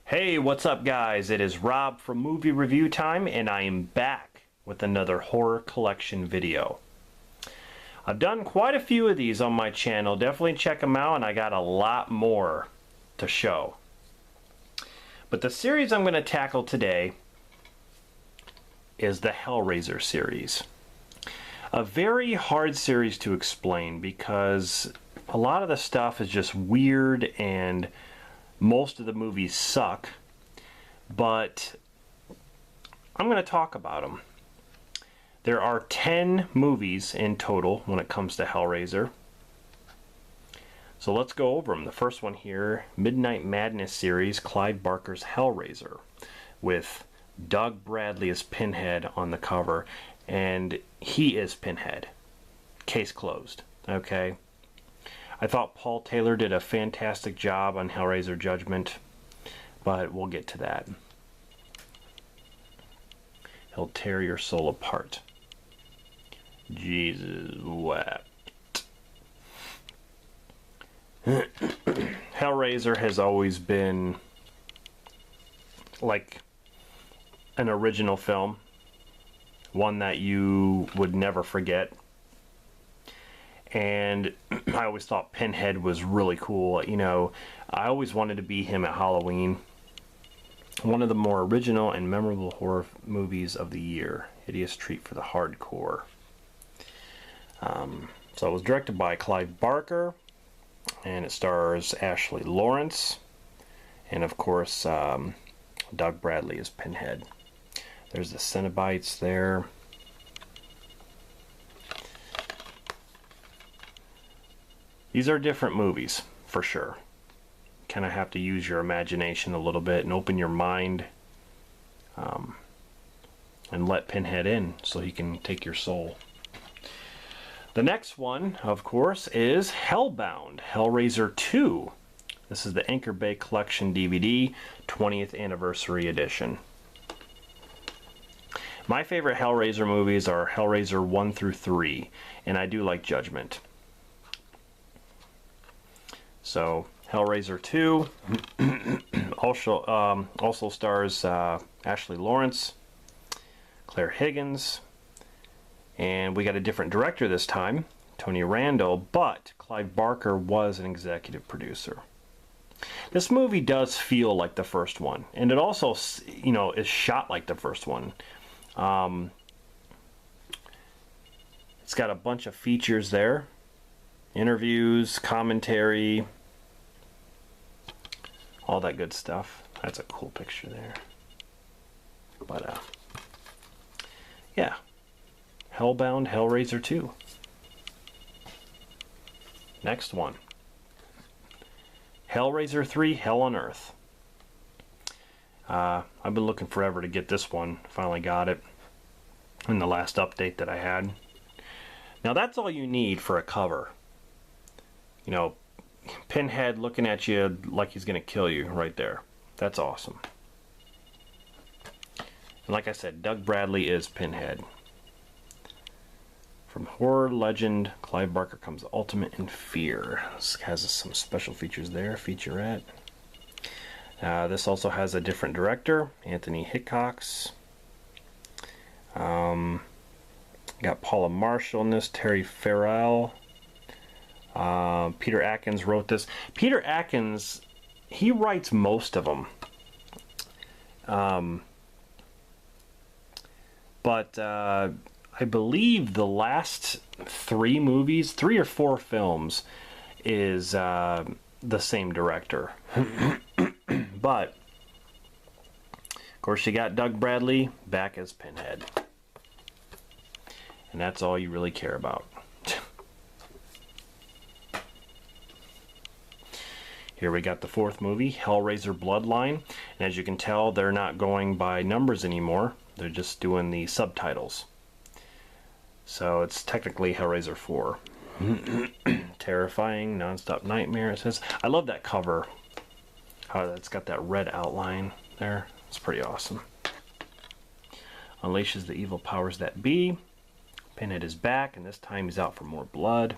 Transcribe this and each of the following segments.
Hey, what's up guys? It is Rob from Movie Review Time, and I am back with another horror collection video. I've done quite a few of these on my channel. Definitely check them out, and I got a lot more to show. But the series I'm going to tackle today is the Hellraiser series. A very hard series to explain because a lot of the stuff is just weird and most of the movies suck, but I'm going to talk about them. There are 10 movies in total when it comes to Hellraiser. So let's go over them. The first one here, Midnight Madness series, Clive Barker's Hellraiser, with Doug Bradley as Pinhead on the cover, and he is Pinhead. Case closed. Okay. I thought Paul Taylor did a fantastic job on Hellraiser Judgment, but we'll get to that. He'll tear your soul apart. Jesus wept. Hellraiser has always been like an original film, one that you would never forget. And I always thought Pinhead was really cool. You know, I always wanted to be him at Halloween. One of the more original and memorable horror movies of the year. Hideous treat for the hardcore. So it was directed by Clive Barker, and it stars Ashley Lawrence, and of course Doug Bradley as Pinhead. There's the Cenobites there. These are different movies, for sure. Kind of have to use your imagination a little bit and open your mind, and let Pinhead in so he can take your soul. The next one, of course, is Hellbound, Hellraiser 2. This is the Anchor Bay Collection DVD, 20th Anniversary Edition. My favorite Hellraiser movies are Hellraiser 1 through 3, and I do like Judgment. So, Hellraiser 2 also stars Ashley Lawrence, Claire Higgins, and we got a different director this time, Tony Randall, but Clive Barker was an executive producer. This movie does feel like the first one, and it also, you know, is shot like the first one. It's got a bunch of features there. Interviews, commentary, all that good stuff. That's a cool picture there. But, yeah. Hellbound, Hellraiser 2. Next one. Hellraiser 3, Hell on Earth. I've been looking forever to get this one. Finally got it in the last update that I had. Now that's all you need for a cover. You know, Pinhead looking at you like he's going to kill you right there. That's awesome. And like I said, Doug Bradley is Pinhead. From horror legend, Clive Barker comes Ultimate in Fear. This has some special features there, featurette. This also has a different director, Anthony Hickox. Got Paula Marshall in this, Terry Farrell. Peter Atkins wrote this. Peter Atkins, he writes most of them. But I believe the last 3 movies, 3 or 4 films, is the same director. But, of course, you got Doug Bradley back as Pinhead. And that's all you really care about. Here we got the 4th movie, Hellraiser Bloodline. And as you can tell, they're not going by numbers anymore. They're just doing the subtitles. So it's technically Hellraiser 4. Terrifying, non-stop nightmare, it says. I love that cover. How that's got that red outline there. It's pretty awesome. Unleashes the evil powers that be. Pinhead is back, and this time he's out for more blood.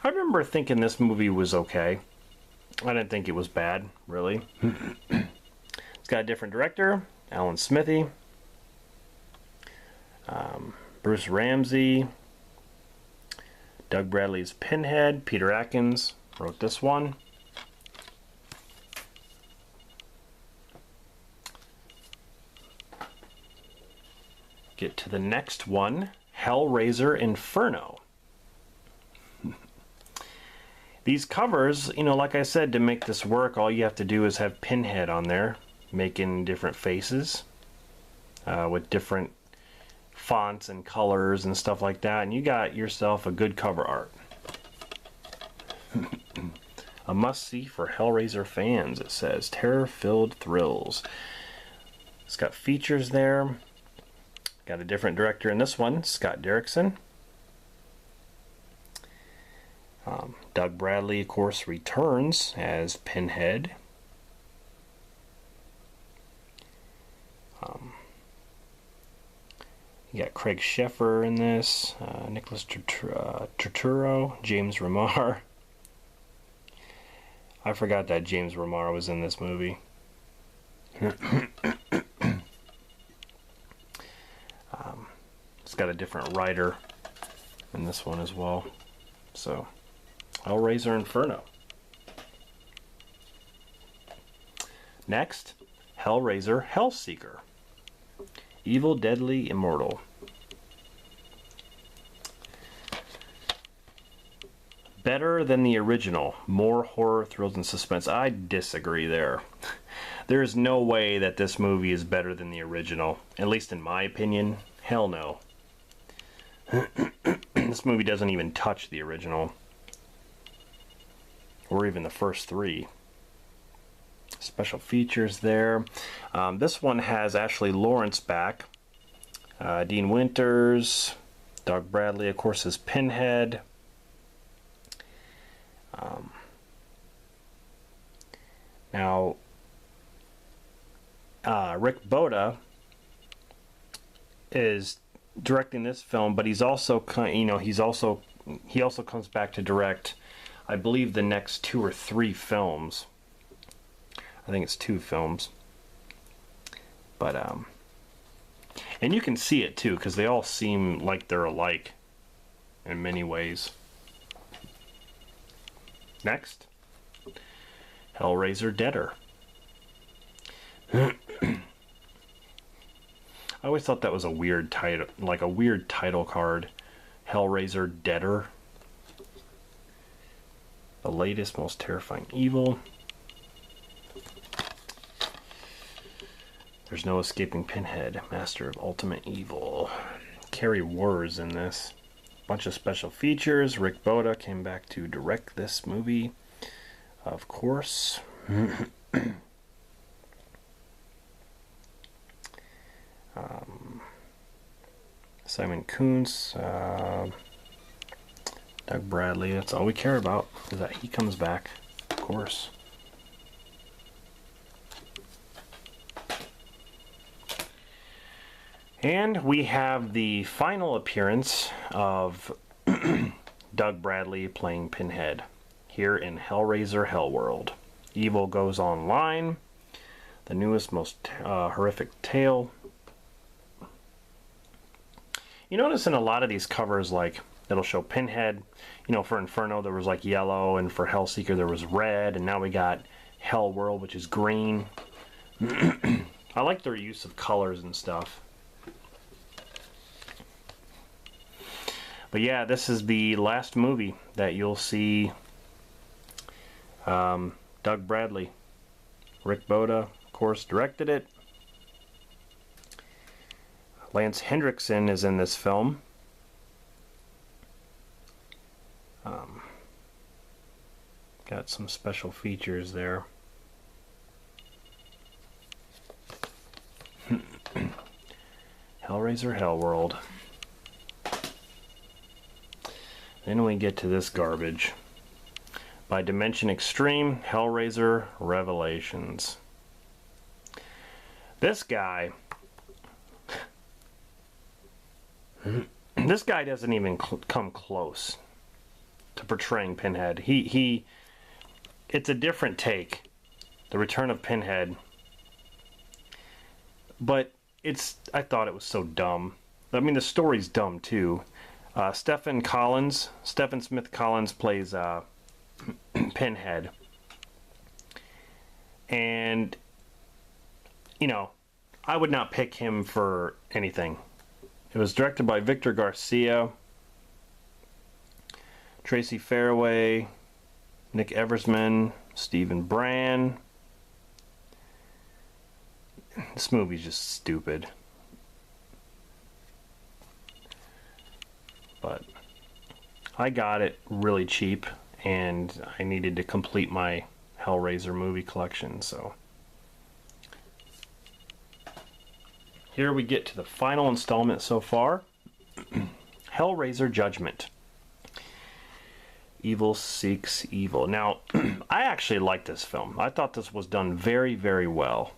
I remember thinking this movie was okay. I didn't think it was bad, really. It's got a different director, Alan Smithy, Bruce Ramsey, Doug Bradley's Pinhead, Peter Atkins wrote this one. Get to the next one, Hellraiser Inferno. These covers, you know, like I said, to make this work, all you have to do is have Pinhead on there, making different faces with different fonts and colors and stuff like that, and you got yourself a good cover art. A must-see for Hellraiser fans, it says. Terror-filled thrills. It's got features there. Got a different director in this one, Scott Derrickson. Doug Bradley, of course, returns as Pinhead. You got Craig Sheffer in this, Nicholas Turturro, James Remar. I forgot that James Remar was in this movie. It's got a different writer in this one as well. So, Hellraiser Inferno. Next, Hellraiser Hellseeker. Evil, Deadly, Immortal. Better than the original. More horror, thrills, and suspense. I disagree there. There is no way that this movie is better than the original. At least in my opinion. Hell no. This movie doesn't even touch the original. Or even the first three. Special features there. This one has Ashley Lawrence back. Dean Winters. Doug Bradley, of course, is Pinhead. Now, Rick Boda is directing this film, but he's also, he also comes back to direct, I believe, the next 2 or 3 films. I think it's 2 films. But and you can see it too, because they all seem like they're alike in many ways. Next, Hellraiser Deader. I always thought that was a weird title, like a weird title card. Hellraiser Deader. The latest, most terrifying evil. There's no escaping Pinhead, master of ultimate evil. Carrie War's in this. Bunch of special features. Rick Boda came back to direct this movie, of course. Simon Kuntz, Doug Bradley. That's all we care about, is that he comes back, of course. And we have the final appearance of Doug Bradley playing Pinhead here in Hellraiser Hellworld. Evil Goes Online, the newest, most horrific tale. You notice in a lot of these covers, like, it'll show Pinhead. You know, for Inferno there was like yellow, and for Hellseeker there was red, and now we got Hellworld, which is green. I like their use of colors and stuff. But yeah, this is the last movie that you'll see Doug Bradley. Rick Boda, of course, directed it. Lance Hendrickson is in this film. Got some special features there. Hellraiser Hellworld. Then we get to this garbage. By Dimension Extreme, Hellraiser Revelations. This guy... this guy doesn't even come close to portraying Pinhead. He it's a different take. The Return of Pinhead. But I thought it was so dumb. I mean, the story's dumb too. Stephen Smith Collins plays Pinhead. And, you know, I would not pick him for anything. It was directed by Victor Garcia, Tracy Fairway, Nick Eversman, Stephen Brand. This movie's just stupid. But I got it really cheap, and I needed to complete my Hellraiser movie collection, so here we get to the final installment so far. Hellraiser Judgment. Evil seeks evil. Now, I actually like this film. I thought this was done very, very well.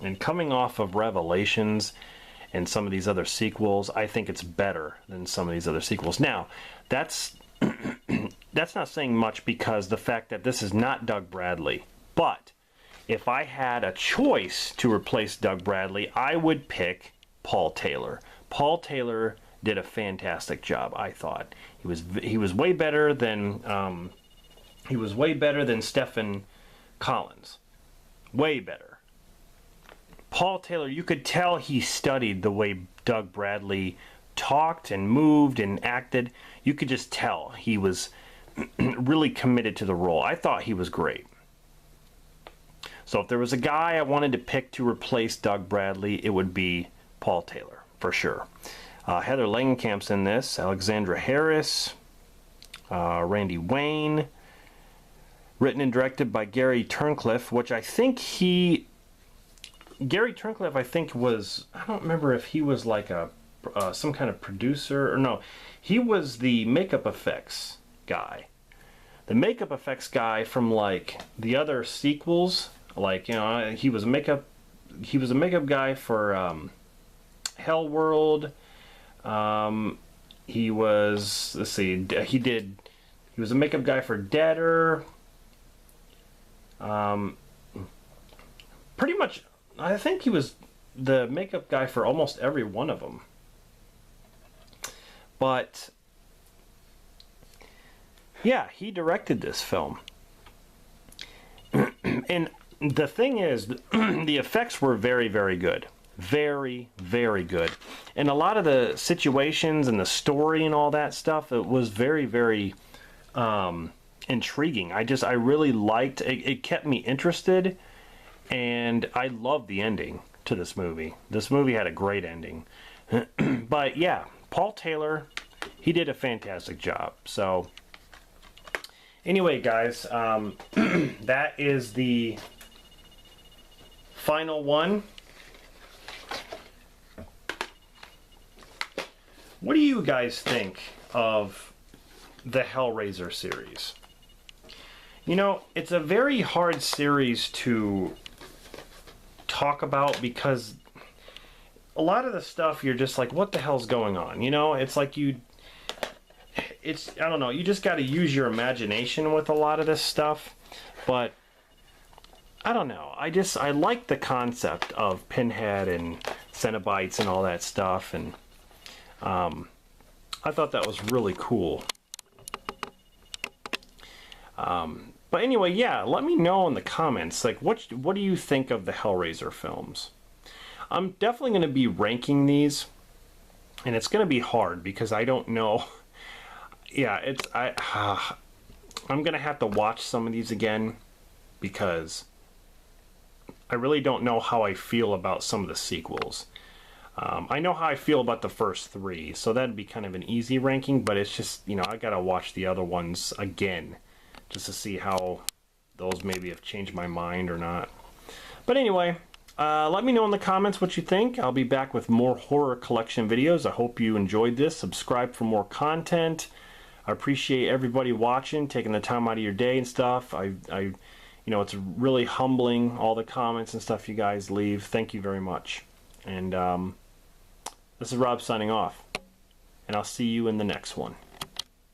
And coming off of Revelations and some of these other sequels, I think it's better than some of these other sequels. Now, that's not saying much, because the fact that this is not Doug Bradley. But if I had a choice to replace Doug Bradley, I would pick Paul Taylor. Paul Taylor did a fantastic job, I thought. He was way better than Stephen Collins. Way better. Paul Taylor, you could tell he studied the way Doug Bradley talked and moved and acted. You could just tell he was really committed to the role. I thought he was great. So if there was a guy I wanted to pick to replace Doug Bradley, it would be Paul Taylor, for sure. Heather Langenkamp's in this, Alexandra Harris, Randy Wayne, written and directed by Gary Turncliffe, which I think Gary Turncliffe, I think, was, I don't remember if he was like some kind of producer, or no, he was the makeup effects guy. The makeup effects guy from like the other sequels, like, you know, he was a makeup guy for Hell World. He was, let's see, he was a makeup guy for Deader. Pretty much, I think he was the makeup guy for almost every one of them. But yeah, he directed this film. And the thing is, the effects were very, very good. Very, very good. And a lot of the situations and the story and all that stuff, it was very, very intriguing. I really liked it. It kept me interested, and I loved the ending to this movie. This movie had a great ending. But yeah, Paul Taylor, he did a fantastic job. So anyway, guys, that is the final one. What do you guys think of the Hellraiser series? You know, it's a very hard series to talk about, because a lot of the stuff you're just like, what the hell's going on? You know, it's like I don't know, you just got to use your imagination with a lot of this stuff. But I don't know, I like the concept of Pinhead and Cenobites and all that stuff, and I thought that was really cool. But anyway, yeah, let me know in the comments, like, what do you think of the Hellraiser films? I'm definitely going to be ranking these, and it's going to be hard because I don't know. Yeah, I'm going to have to watch some of these again, because I really don't know how I feel about some of the sequels. I know how I feel about the first three, so that'd be kind of an easy ranking, but it's just, you know, I gotta watch the other ones again just to see how those maybe have changed my mind or not. But anyway, let me know in the comments what you think. I'll be back with more horror collection videos. I hope you enjoyed this. Subscribe for more content. I appreciate everybody watching, taking the time out of your day and stuff. You know, it's really humbling, all the comments and stuff you guys leave. Thank you very much. And this is Rob signing off, and I'll see you in the next one.